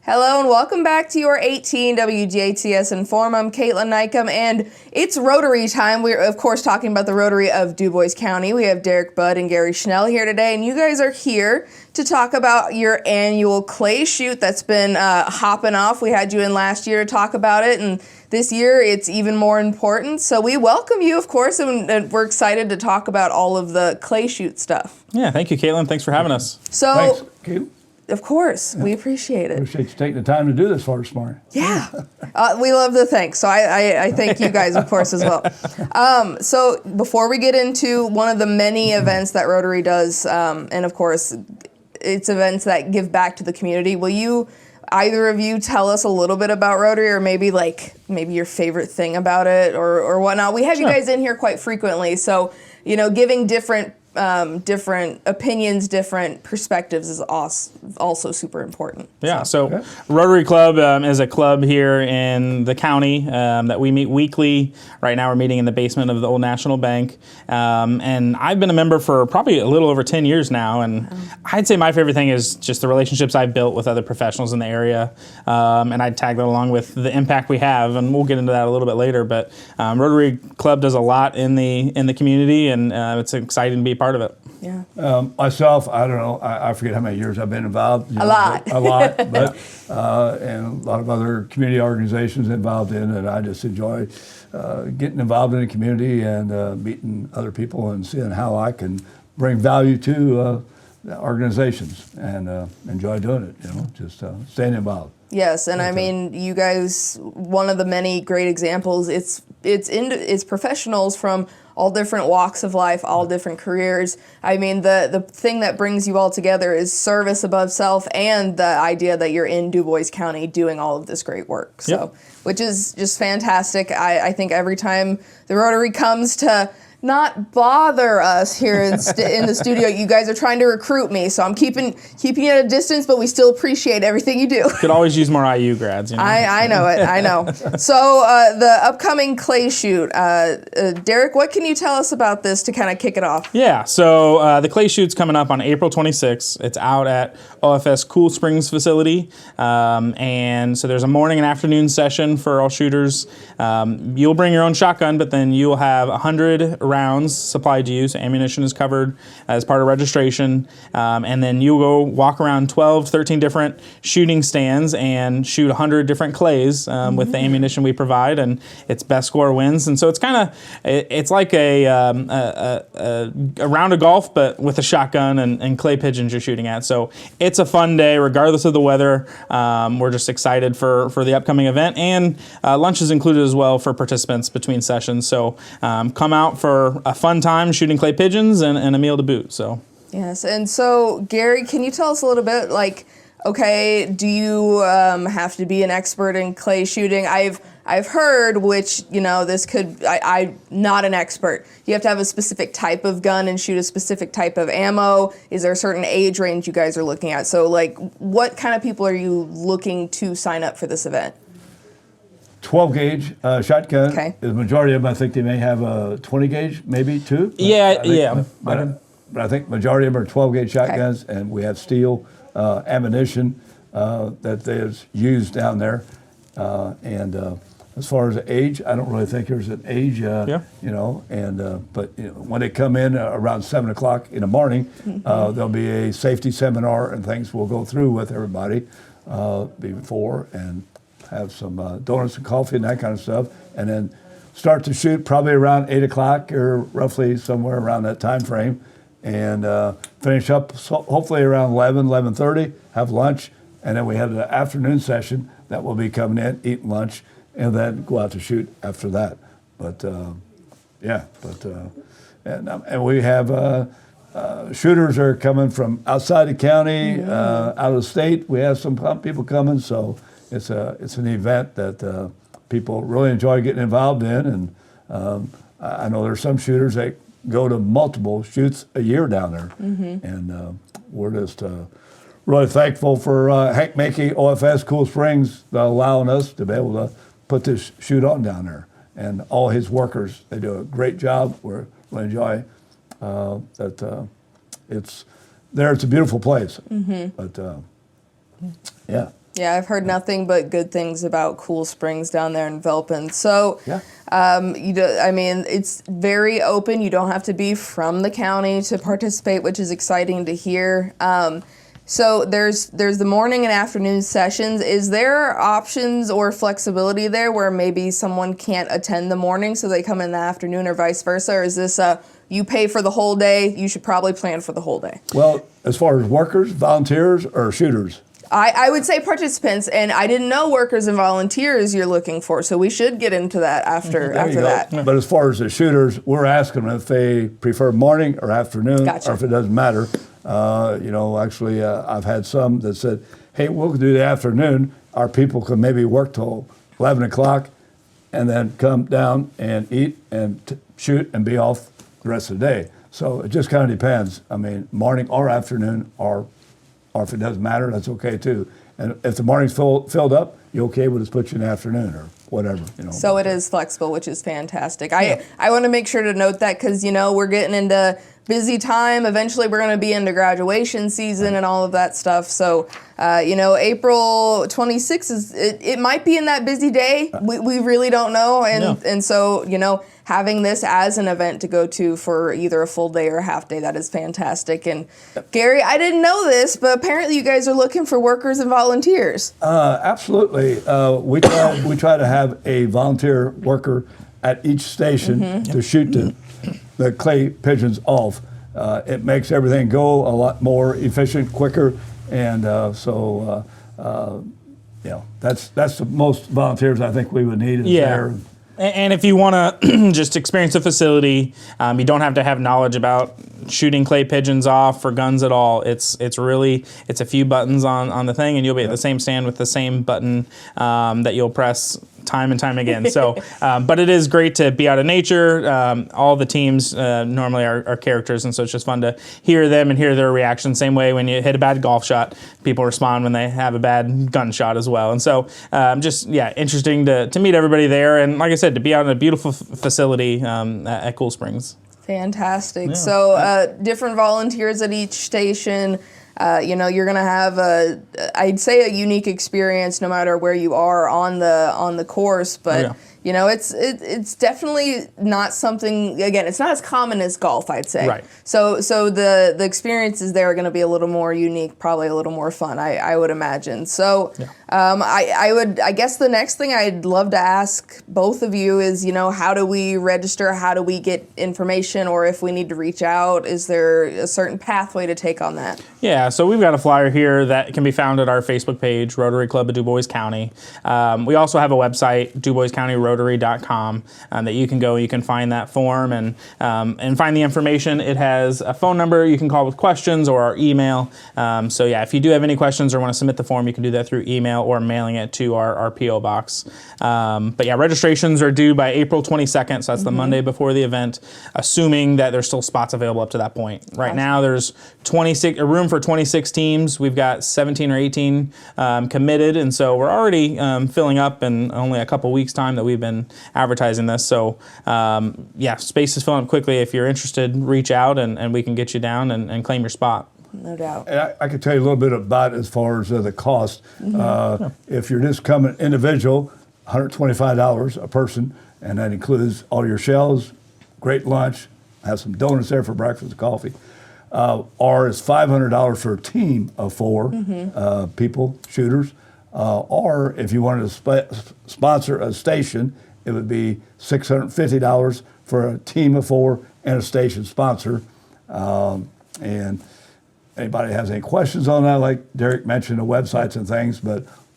Hello and welcome back to your 18 WJTS in.form. I'm Kaitlyn Neukam and it's Rotary time. We're of course talking about the Rotary of Dubois County. We have Budd and Gary Schnell here today, and you guys are here to talk about your annual clay shoot that's been hopping off. We had you in last year to talk about it, and this year it's even more important. So we welcome you, of course, and we're excited to talk about all of the clay shoot stuff. Yeah, thank you, Kaitlyn. Thanks for having us. So, thanks, Kaitlyn. Of course, we appreciate it. Appreciate you taking the time to do this for us this morning. Yeah, we love the thanks. So I thank you guys, of course, as well. So before we get into one of the many events that Rotary does, and of course, it's events that give back to the community, will you, either of you, tell us a little bit about Rotary, or maybe your favorite thing about it, or whatnot? We have you guys in here quite frequently, so giving different opinions, different perspectives is also super important. Yeah, so Rotary Club is a club here in the county that we meet weekly. Right now we're meeting in the basement of the Old National Bank. And I've been a member for probably a little over 10 years now. And I'd say my favorite thing is just the relationships I've built with other professionals in the area. And I'd tag that along with the impact we have. And we'll get into that a little bit later. But Rotary Club does a lot in the community, and it's exciting to be part of it. Yeah. Myself, I don't know, I forget how many years I've been involved. A lot, but and a lot of other community organizations involved in it. I just enjoy getting involved in the community and meeting other people and seeing how I can bring value to organizations, and enjoy doing it. Just staying involved. Yes, and I mean, you guys, one of the many great examples. It's professionals from all different walks of life, all different careers. I mean, the thing that brings you all together is service above self, and the idea that you're in Dubois County doing all of this great work. So, which is just fantastic. I think every time the Rotary comes to not bother us here in the studio, you guys are trying to recruit me, so I'm keeping you at a distance, but we still appreciate everything you do. Could always use more IU grads. I know it. I know. So the upcoming clay shoot, Derek, what can you tell us about this to kind of kick it off? Yeah, so the clay shoot's coming up on April 26th. It's out at OFS Cool Springs facility, and so there's a morning and afternoon session for all shooters. You'll bring your own shotgun, but then you'll have 100 rounds supplied to you, so ammunition is covered as part of registration, and then you'll go walk around 13 different shooting stands and shoot 100 different clays with the ammunition we provide, and it's best score wins. And so it's it's like a round of golf, but with a shotgun and clay pigeons you're shooting at. So it's a fun day regardless of the weather. We're just excited for the upcoming event, and lunch is included as well for participants between sessions. So come out for a fun time shooting clay pigeons and a meal to boot. So yes, and so Gary, can you tell us a little bit, okay, do you have to be an expert in clay shooting? I've heard, which this could, I'm not an expert. You have to have a specific type of gun and shoot a specific type of ammo. Is there a certain age range you guys are looking at? So what kind of people are you looking to sign up for this event? 12 gauge shotgun. Okay. The majority of them, I think they may have a 20 gauge, maybe too. But I think majority of them are 12 gauge shotguns, and we have steel ammunition that is used down there. And as far as the age, I don't really think there's an age. But when they come in around 7 o'clock in the morning, there'll be a safety seminar and things we'll go through with everybody before, and have some donuts and coffee and that kind of stuff, and then start to shoot probably around 8 o'clock or roughly somewhere around that time frame, and finish up hopefully around 11:30, have lunch, and then we have the afternoon session that will be coming in, eating lunch, and then go out to shoot after that. And we have shooters are coming from outside the county, out of the state. We have some people coming, so it's an event that people really enjoy getting involved in, and I know there's some shooters that go to multiple shoots a year down there, and we're just really thankful for Hank Mackey, OFS Cool Springs, allowing us to be able to put this shoot on down there, and all his workers. They do a great job. We really enjoy that. It's a beautiful place, but yeah. Yeah, I've heard nothing but good things about Cool Springs down there in Velpen. So, it's very open. You don't have to be from the county to participate, which is exciting to hear. So there's the morning and afternoon sessions. Is there options or flexibility there where maybe someone can't attend the morning, so they come in the afternoon, or vice versa? Or is this you pay for the whole day, you should probably plan for the whole day? Well, as far as workers, volunteers, or shooters? I would say participants, and I didn't know workers and volunteers you're looking for, so we should get into that after that. But as far as the shooters, we're asking them if they prefer morning or afternoon, Gotcha. or if it doesn't matter. Actually, I've had some that said, hey, we'll do the afternoon. Our people can maybe work till 11 o'clock and then come down and eat and shoot and be off the rest of the day. So it just kind of depends. I mean, morning or afternoon, or if it doesn't matter, that's okay too. And if the morning's filled up, you okay, we'll just put you in the afternoon or whatever. So it is flexible, which is fantastic. I want to make sure to note that because, we're getting into busy time. Eventually, we're going to be into graduation season and all of that stuff. So, April 26th it might be in that busy day. We really don't know. And so, having this as an event to go to for either a full day or a half day, that is fantastic. And Gary, I didn't know this, but apparently you guys are looking for workers and volunteers. Absolutely. We try to have a volunteer worker at each station to shoot the clay pigeons off. It makes everything go a lot more efficient, quicker, and that's the most volunteers I think we would need there. And if you want to just experience the facility, you don't have to have knowledge about shooting clay pigeons off or guns at all. It's a few buttons on the thing, and you'll be at the same stand with the same button that you'll press time and time again. So, but it is great to be out in nature. All the teams normally are characters, and so it's just fun to hear them and hear their reaction. Same way when you hit a bad golf shot, people respond when they have a bad gunshot as well. And so, interesting to meet everybody there, and like I said, to be out in a beautiful facility at Cool Springs. Fantastic. Yeah. So different volunteers at each station. You're going to have I'd say a unique experience no matter where you are on the course, but it's definitely not something, again, it's not as common as golf, I'd say. Right. So the experiences there are going to be a little more unique, probably a little more fun, I would imagine. So I guess the next thing I'd love to ask both of you is, how do we register? How do we get information? Or if we need to reach out, is there a certain pathway to take on that? Yeah, so we've got a flyer here that can be found at our Facebook page, Rotary Club of Dubois County. We also have a website, DuboisCountyRotary.com, that you can go, you can find that form and find the information. It has a phone number you can call with questions, or our email. If you do have any questions or want to submit the form, you can do that through email or mailing it to our P.O. box. Registrations are due by April 22nd, so that's the Monday before the event, assuming that there's still spots available up to that point. Right now, there's a room for 26 teams. We've got 17 or 18 committed, and so we're already filling up in only a couple weeks' time that we've been advertising this. So, space is filling up quickly. If you're interested, reach out, and we can get you down and claim your spot. No doubt. And I can tell you a little bit about it as far as the cost. If you're just coming individual, $125 a person, and that includes all your shells, great lunch, have some donuts there for breakfast, coffee. Or it's $500 for a team of 4 people, shooters. Or if you wanted to sponsor a station, it would be $650 for a team of 4 and a station sponsor. And anybody has any questions on that, like Derek mentioned, the websites and things,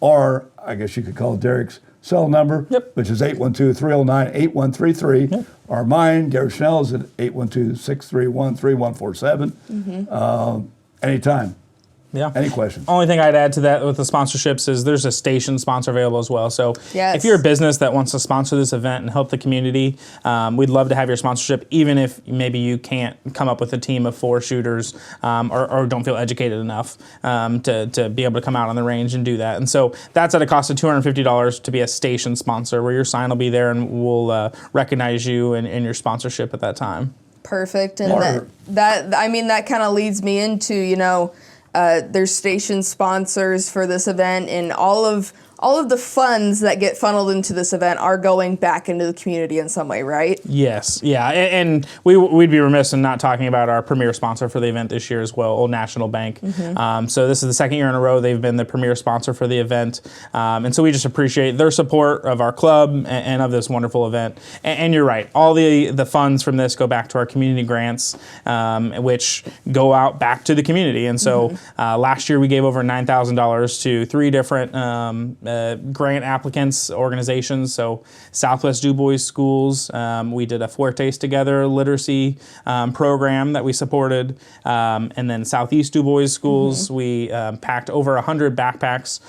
or I guess you could call Derek's cell number, which is 812-309-8133. Or mine, Gary Schnell, is at 812-631-3147. Anytime. Yeah. Any questions? Only thing I'd add to that with the sponsorships is there's a station sponsor available as well. So if you're a business that wants to sponsor this event and help the community, we'd love to have your sponsorship, even if maybe you can't come up with a team of 4 shooters or don't feel educated enough to be able to come out on the range and do that. And so that's at a cost of $250 to be a station sponsor, where your sign will be there and we'll recognize you and your sponsorship at that time. Perfect. And that kind of leads me into, There's station sponsors for this event, and all of the funds that get funneled into this event are going back into the community in some way, right? Yes, yeah, and we'd be remiss in not talking about our premier sponsor for the event this year as well, Old National Bank. So this is the second year in a row they've been the premier sponsor for the event, and so we just appreciate their support of our club and of this wonderful event. And you're right, all the funds from this go back to our community grants, which go out back to the community. And so last year we gave over $9,000 to 3 different grant applicants, organizations. So Southwest Dubois Schools, we did a Fuertes Together literacy program that we supported. And then Southeast Dubois Schools, we packed over 100 backpacks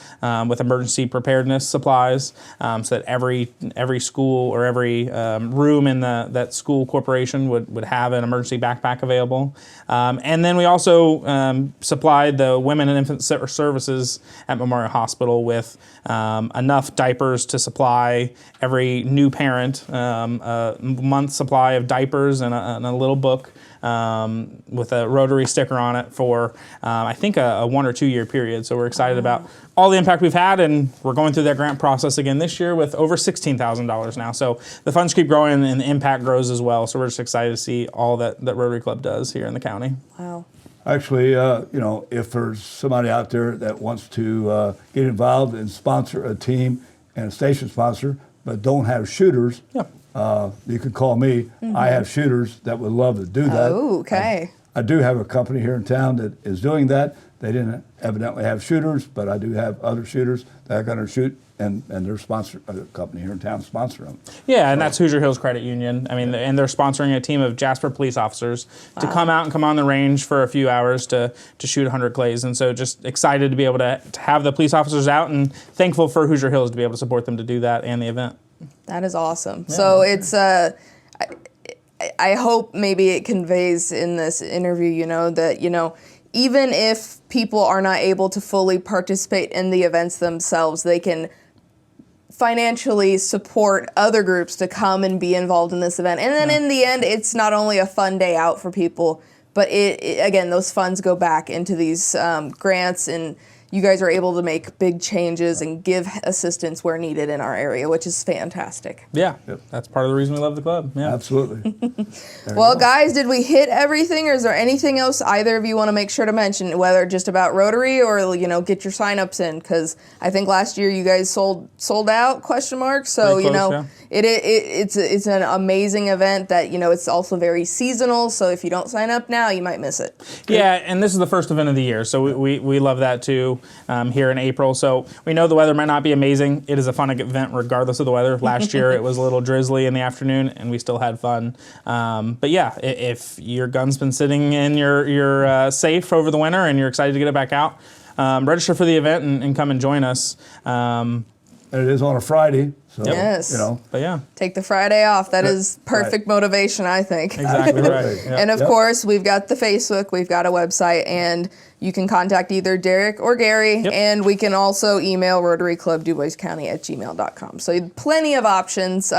with emergency preparedness supplies, so that every school or every room in that school corporation would have an emergency backpack available. And then we also supplied the Women and Infant Services at Memorial Hospital with enough diapers to supply every new parent a month's supply of diapers and a little book with a Rotary sticker on it for, I think, a 1 or 2 year period. So we're excited about all the impact we've had, and we're going through that grant process again this year with over $16,000 now. So the funds keep growing and the impact grows as well. So we're just excited to see all that Rotary Club does here in the county. Wow. Actually, if there's somebody out there that wants to get involved and sponsor a team and a station sponsor, but don't have shooters, you can call me. I have shooters that would love to do that. Oh, okay. I do have a company here in town that is doing that. They didn't evidently have shooters, but I do have other shooters that are going to shoot, and their sponsor, a company here in town, sponsor them. Yeah, and that's Hoosier Hills Credit Union. I mean, and they're sponsoring a team of Jasper police officers to come out and come on the range for a few hours to shoot 100 clays. And so just excited to be able to have the police officers out, and thankful for Hoosier Hills to be able to support them to do that and the event. That is awesome. Yeah. So it's, I hope maybe it conveys in this interview, that, even if people are not able to fully participate in the events themselves, they can financially support other groups to come and be involved in this event. And then in the end, it's not only a fun day out for people, but again, those funds go back into these grants, and you guys are able to make big changes and give assistance where needed in our area, which is fantastic. Yeah, that's part of the reason we love the club. Yeah, absolutely. Well, guys, did we hit everything, or is there anything else either of you want to make sure to mention, whether just about Rotary or get your signups in? Because I think last year you guys sold out ? So close, it's an amazing event that it's also very seasonal. So if you don't sign up now, you might miss it. Yeah, and this is the first event of the year, so we love that too. Here in April. So we know the weather might not be amazing. It is a fun event regardless of the weather. Last year it was a little drizzly in the afternoon and we still had fun. But yeah, if your gun's been sitting in your safe over the winter and you're excited to get it back out, register for the event and come and join us. And it is on a Friday. So, yes. But yeah. Take the Friday off. That is perfect motivation, I think. Exactly right. Yep. And of course, we've got the Facebook, we've got a website, and you can contact either Derek or Gary, and we can also email rotaryclubduboiscounty@gmail.com. So plenty of options.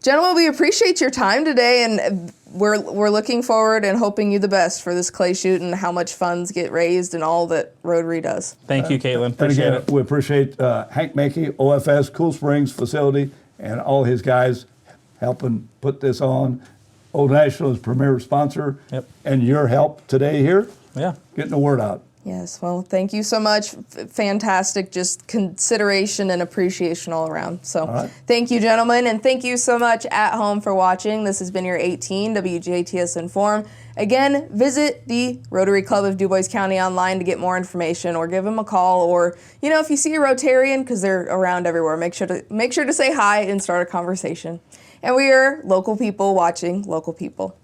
Gentlemen, we appreciate your time today, and we're looking forward and hoping you the best for this clay shoot and how much funds get raised and all that Rotary does. Thank you, Kaitlyn. Appreciate it. We appreciate Hank Mackey, OFS Cool Springs facility, and all his guys helping put this on. Old National is premier sponsor, and your help today here, getting the word out. Yes, well, thank you so much. Fantastic, just consideration and appreciation all around. So Thank you, gentlemen, and thank you so much at home for watching. This has been your 18 WJTS in.form. Again, visit the Rotary Club of Dubois County online to get more information, or give them a call, or if you see a Rotarian, because they're around everywhere, make sure to say hi and start a conversation. And we are local people watching local people.